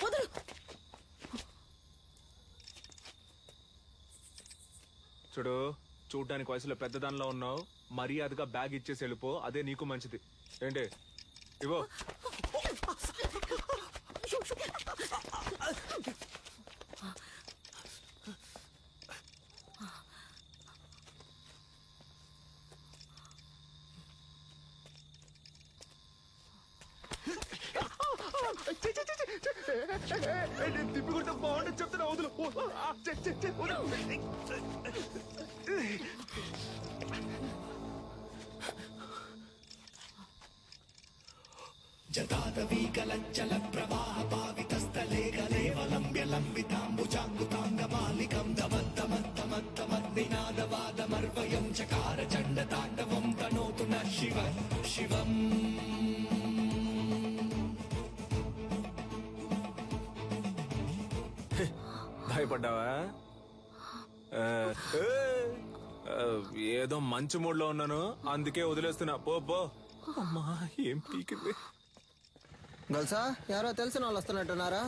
వదలు. చూడు, చూడ్డానికి వయసులో పెద్దదానిలో ఉన్నావు. మర్యాదగా బ్యాగ్ ఇచ్చేసి వెళ్ళిపో, అదే నీకు మంచిది. ఏంటి ఇవో. తిప్పి కొడితే బాగుంటుంది చెప్తున్నా. వదులు. జతాదవీకలంచల ప్రవాహ పావితస్థలే గలేవలంబ్య లంబితాంబుజాంగుతాంగమాలికం దమద్దమద్దమద్దమద్నినాదవాదమర్వయం చకార చండ తాండవం తనోతు న శివ శివం. భయపడ్డావా? ఏదో మంచి మూడ్ లో ఉన్నాను, అందుకే వదిలేస్తున్నా. పో. అమ్మా, ఏం పీకింది. గల్సా, ఎవరో తెలిసిన వాళ్ళు వస్తున్నట్టున్నారా?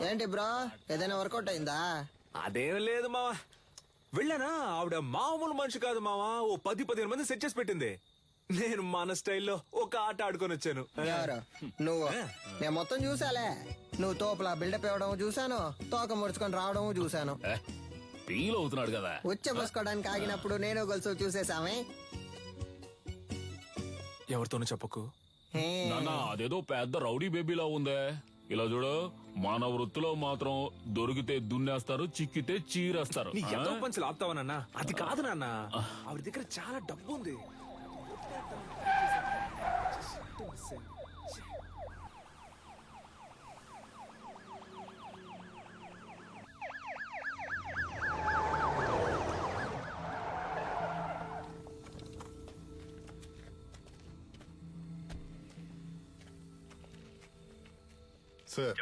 ఏంటి బ్రో, ఏదైనా వర్కౌట్ అయిందా? అదేం లేదు మావా. వెళ్ళానా, ఆవిడ మామూలు మనిషి కాదు మావా. ఓ 10-15 మంది సెట్ చేసి పెట్టింది. నేను మన స్టైల్లో ఒక ఆట ఆడుకొని వచ్చాను. ఎవరు నువ్వు? నేను మొత్తం చూసాలే. నువ్వు తోపులా బిల్డప్ ఇవ్వడం చూసాను, తోక ముడుచుకొని రావడం చూసాను. ఫీల్ అవుతున్నాడు కదా. ఉచ్చ పోసుకోవడానికి ఆగినప్పుడు నేను గొలుసు చూసేసామే. ఎవరితోనూ చెప్పకు. నాన్న, అదేదో పెద్ద రౌడీ బేబీలా ఉందే. ఇలా చూడు, మన వృత్తిలో మాత్రం దొరికితే దున్నేస్తారు, చిక్కితే చీరేస్తారు. నీ ఎంతో పంచులు ఆపుతావా నాన్న? అది కాదు నాన్న, ఆవిడ దగ్గర చాలా డబ్బు ఉంది. సార్,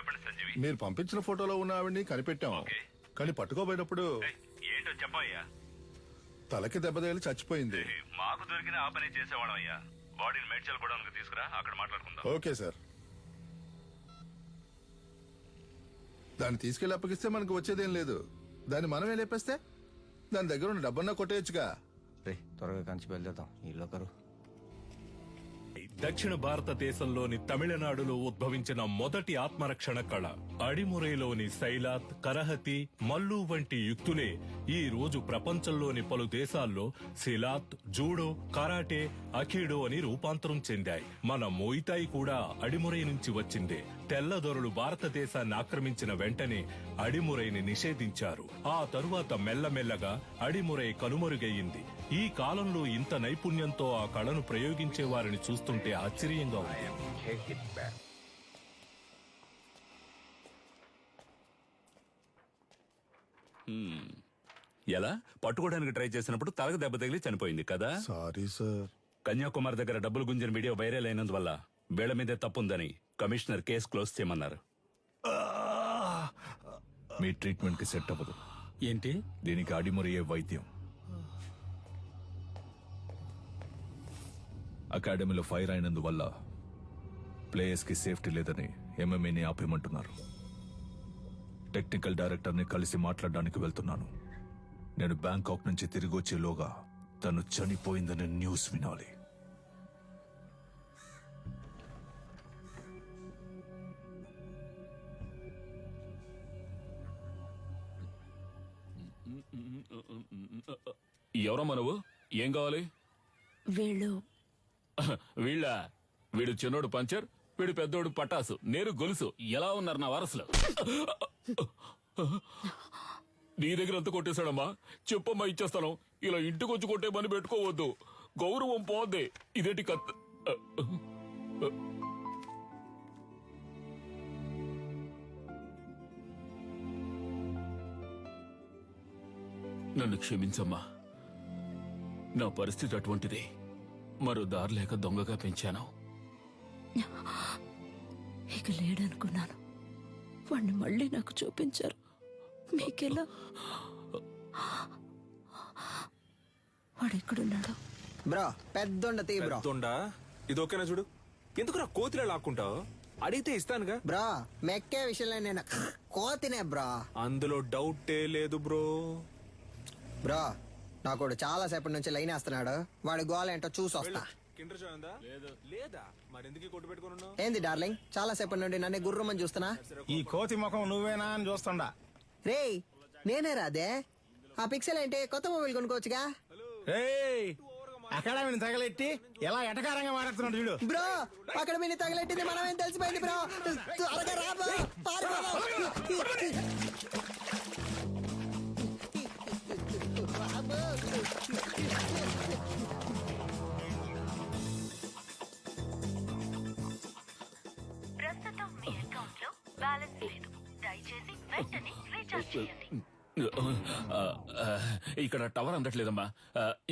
మీరు పంపించిన ఫోటోలో ఉన్న ఆవిడ్ని కనిపెట్టాం. కానీ పట్టుకోబోయేటప్పుడు ఏంటో చెప్పయ్యా. తలకి దెబ్బ తగిలి చచ్చిపోయింది. మాకు దొరికిన ఆ పని చేసేవాళ్ళం అయ్యా. బాడీని మేడ్చల్ కూడా తీసుకురా, అక్కడ మాట్లాడుకుందాం. Okay sir. దాన్ని తీసుకెళ్లి అప్పగిస్తే మనకు వచ్చేదేం లేదు. దాన్ని మనమే లేపేస్తే దాని దగ్గర ఉన్న డబ్బన్నా కొట్టేయచ్చుగా. త్వరగా కంచి బయలుదేరుతాం. ఇల్లు కరు. దక్షిణ భారతదేశంలోని తమిళనాడులో ఉద్భవించిన మొదటి ఆత్మరక్షణ కళ అడిమురైలోని సైలాత్, కరహతి, మల్లు వంటి యుక్తులే ఈ రోజు ప్రపంచంలోని పలు దేశాల్లో సిలాత్, జూడో, కరాటే, అఖీడో అని రూపాంతరం చెందాయి. మన మోయితాయి కూడా అడిమురై నుంచి వచ్చిందే. తెల్లదొరలు భారతదేశాన్ని ఆక్రమించిన వెంటనే అడిమురైని నిషేధించారు. ఆ తరువాత మెల్లమెల్లగా అడిమురై కనుమరుగయ్యింది. ఈ కాలంలో ఇంత నైపుణ్యంతో ఆ కళను ప్రయోగించే వారిని చూస్తుంటే ఆశ్చర్యంగా ఉంది. ఎలా పట్టుకోవడానికి ట్రై చేసినప్పుడు తలకు దెబ్బ తగిలి చనిపోయింది కదా. Sorry sir. కన్యాకుమారి దగ్గర డబ్బులు గుంజిన వీడియో వైరల్ అయినందువల్ల వీళ్ల మీదే తప్పుందని కమిషనర్ కేసు క్లోజ్ చేయమన్నారు. మీ ట్రీట్మెంట్ కి సెట్ అవ్వదు. ఏంటి? దీనికి అడిమురయ్యే వైద్యం. అకాడమీలో ఫైర్ అయినందువల్ల ప్లేయర్స్ కి సేఫ్టీ లేదని ఎంఎంఏని ఆపేయమంటున్నారు. టెక్నికల్ డైరెక్టర్ ని కలిసి మాట్లాడడానికి వెళ్తున్నాను. నేను బ్యాంకాక్ నుంచి తిరిగి వచ్చేలోగా తను చనిపోయిందని న్యూస్ వినాలి. ఎవరమ్మా నువ్వు? ఏం కావాలి? వీడు చిన్నోడు పంచర్, వీడు పెద్దోడు పటాసు, నేను గొలుసు. ఎలా ఉన్నారు నా వారసులు? నీ దగ్గర ఎంత కొట్టేశాడమ్మా? చెప్పమ్మా, ఇచ్చేస్తాను. ఇలా ఇంటికి వచ్చి కొట్టే పని పెట్టుకోవద్దు, గౌరవం పోద్ది. ఇదేంటి కత్? నన్ను క్షమించమ్మా, నా పరిస్థితి అటువంటిది. మరో దారి లేక దొంగగా పెంచాను. ఇక లేడనుకున్నాను, వాణ్ణి మళ్ళీ నాకు చూపించారు. మీకెలా? వాడెక్కడున్నాడు? బ్రో, పెద్దొండ తీ బ్రో. పెద్దొండ? ఇది ఓకేనా? చూడు, ఎందుకు నా కోతిలో లాక్కుంటావు? అడిగితే ఇస్తానుగా. బ్రో మెక్కే విషయంలో నేను కోతినే బ్రో. అందులో డౌటే లేదు బ్రో. బ్రో నాకు చాలా సేపటి నుంచి లైన్ వేస్తున్నాడు, వాడి గోల్ ఏంటో చూసి వస్తా. కిండర్ జాయ్ ఉందా? లేదా మరి ఎందుకు కొట్టు పెట్టుకున్నావు? ఏంది డార్లింగ్, చాలా సేపటి నుండి నన్ను గుర్రమని చూస్తున్నా. ఈ కోతి ముఖం నువ్వేనా అని చూస్తుండా. రేయ్ నేనే రాదే. ఆ పిక్సెల్ ఏంటి, కొత్త మొబైల్ కొనుక్కోవచ్చుగా. ఏయ్ అకాడమీని తగలెట్టి ఎలా ఎటకారంగా మాట్లాడుతున్నాడు చూడు. బ్రో అక్కడ మీరు తగలెట్టింది మనమేం తెలిసిపోయింది బ్రో. త్వరగా రా బ్రో, పారిపో. ప్రస్తుతం మీ అకౌంట్ లో బ్యాలెన్స్ లేదు, దయచేసి వెంటనే రీఛార్జ్ చేయండి. ఇక్కడ టవర్ అందట్లేదమ్మా.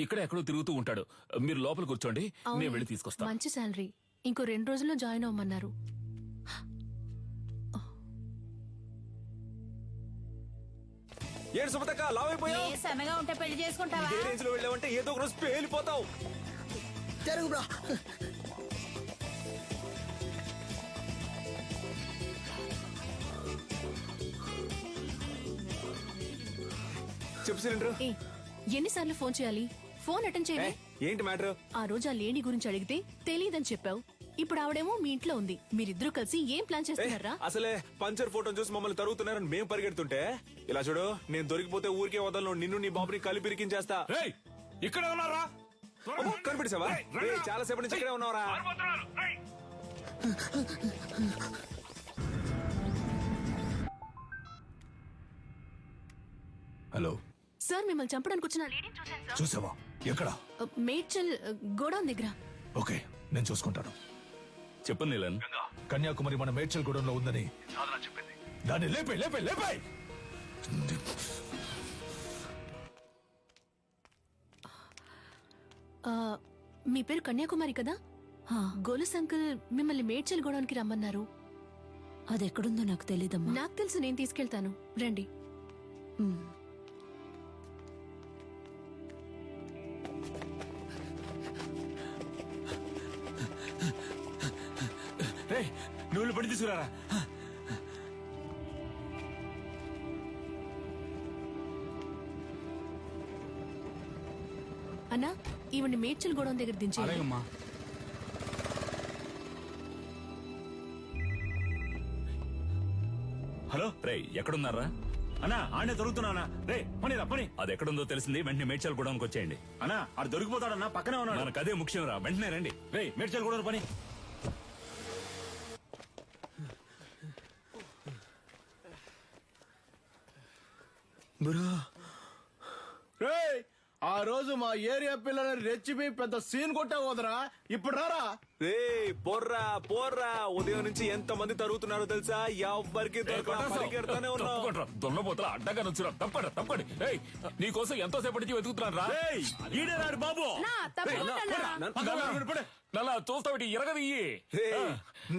ఇక్కడ ఎక్కడో తిరుగుతూ ఉంటాడు. మీరు లోపల కూర్చోండి, నేను వెళ్ళి తీసుకొస్తాను. మంచి శాలరీ, ఇంకో 2 రోజుల్లో జాయిన్ అవ్వమన్నారు. ఏడు సుమతక్క లావ్ అయిపోయావు. సన్నగా ఉంటే పెళ్లి చేసుకుంటావా? ఇదే రేంజ్ లో వెళ్ళావంటే ఏదో ఒక రోజు పేలిపోతావు. జరుగు బ్రో. చెప్పు సిలిండర్. ఎన్నిసార్లు ఫోన్ చేయాలి? ఫోన్ అటెండ్ చేయండి. ఏంటి మ్యాటర్? ఆ రోజు ఆ లేడీ గురించి అడిగితే తెలియదని చెప్పావు. ఇప్పుడు ఆవిడేమో మీ ఇంట్లో ఉంది. మీరిద్దరూ కలిసి ఏం ప్లాన్ చేస్తున్నారా? అసలే పంచర్ ఫోటో చూసి మమ్మల్ని తరుగుతున్నారని మేము పరిగెడుతుంటే, ఇలా చూడు, నేను దొరికిపోతే ఊరికే వదలను. నిన్ను నీ బాబుని కలిపిరికించేస్తా. ఇక్కడ ఉన్నారా? కనిపించావా? చాలా సేపటి నుంచి ఇక్కడే ఉన్నావరా? హలో సార్, మిమ్మల్ని చంపడానికి వచ్చిన లేడీని చూశాను సార్. చూసావా? ఎక్కడ? మేడ్చల్ గోడౌన్ దగ్గర. ఓకే, నేను చూసుకుంటాను. చెప్పండి నీలన్. కన్యాకుమారి మన మేడ్చల్ గూడెంలో ఉందని దాన్ని లేపే లేపే లేపే. మీ పేరు కన్యాకుమారి కదా? గోలుస్ అంకుల్ మిమ్మల్ని మేడ్చల్ గోడౌన్కి రమ్మన్నారు. అది ఎక్కడుందో నాకు తెలీదమ్మా. నాకు తెలుసు, నేను తీసుకెళ్తాను, రండి. నువ్వు పడి తీసుకురారా. అన్నా, ఈవిడ్ని మేడ్చల్ గోడౌన్ దగ్గర దించేయండి. హలో రే, ఎక్కడున్నారా? అన్నా ఆడే దొరుకుతున్నా. రే పని రా పని. అది ఎక్కడుందో తెలిసింది, వెంటనే మేడ్చల్ గూడెంకి వచ్చేయండి. అన్నా ఆడు దొరికిపోతాడన్నా, పక్కనే ఉన్నాడు. మనకు అదే ముఖ్యం రా, వెంటనే రండి. రే మేడ్చల్ కూడా పని. బ్రో రేయ్ ఆ రోజు మా ఏరియా పిల్లలని రెచ్చిపోయి పెద్ద సీన్ కొట్టా పోదరా. ఇప్పుడు రారా. రే పోర్రా పోర్రా, ఉదయం నుంచి ఎంత మంది తరుగుతున్నారో తెలుసా? ఎవ్వరికి పరిగెడతానే ఉన్నావు. దొన్నపోతల అడ్డగా నుంచురా. తప్పండి తప్పండి. నీకోసం ఎంతో సేపటి నుంచి వెతుకుతున్నాను రా. ఈడే రాడు బాబు. నల్లా చూస్తావిటి ఎరగదియ్యి.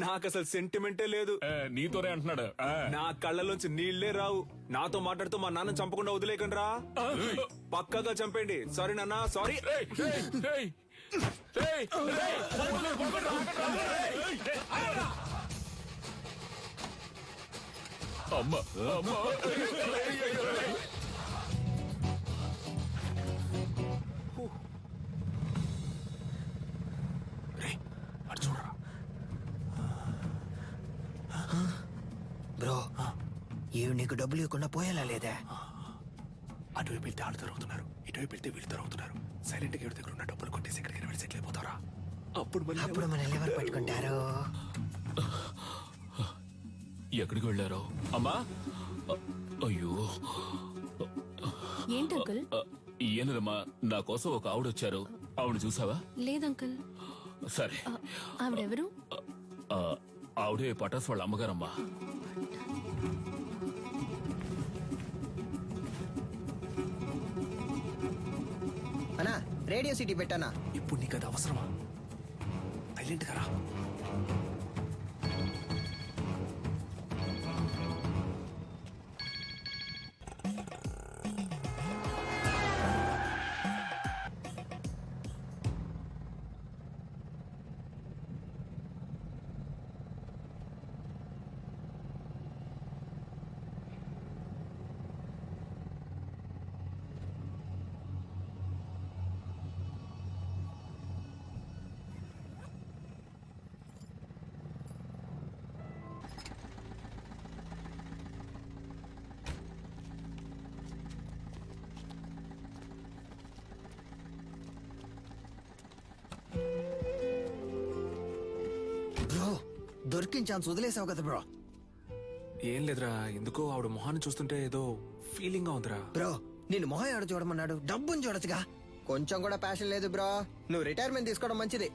నాకు అసలు సెంటిమెంటే లేదు. నీతోనే అంటున్నాడు. నా కళ్ళలోంచి నీళ్లే రావు. నాతో మాట్లాడుతూ మా నాన్న చంపకుండా వదిలేకండి రా. పక్కగా చంపండి. సారీ నాన్న, సారీ. అమ్మా అమ్మా. బ్రో ఇవి నీకు డబ్బులు ఇవ్వకుండా పోయేలా లేదా? అటువైపు వెళ్తే ఆడు తరుగుతున్నారు, ఇటువైపు వెళ్తే వీళ్ళు తరుగుతున్నారు. సైలెంట్ గా దగ్గర ఉన్న డబ్బులు కొట్టేసి ఎక్కడికి వెళ్ళి సెటిల్ అయిపోతారా? అప్పుడు మన ఎవరు పట్టుకుంటారు? ఎక్కడికి వెళ్ళారో? అమ్మా అయ్యో. ఏంటి అంకుల్? ఏనదమ్మా, నా కోసం ఒక ఆవిడ వచ్చారు. ఆవిడ చూసావా? లేదంకుల్. సరే. ఆవిడెవరు? ఆవిడే పటాస్ వాళ్ళ అమ్మగారమ్మా. అన్నా రేడియో సిటీ పెట్టానా? ఇప్పుడు నీకు అది అవసరమా? సైలెంట్ గా రా. దొరికిన ఛాన్స్ వదిలేసావు కదా బ్రో. ఏం లేదురా, ఎందుకో ఆవిడ మొహాన్ని చూస్తుంటే ఏదో ఫీలింగ్ గా ఉందిరా. బ్రో నిన్ను మొహం ఎవడు చూడమన్నాడు? డబ్బుని చూడొచ్చుగా. కొంచెం కూడా ప్యాషన్ లేదు బ్రో. నువ్వు రిటైర్మెంట్ తీసుకోవడం మంచిది.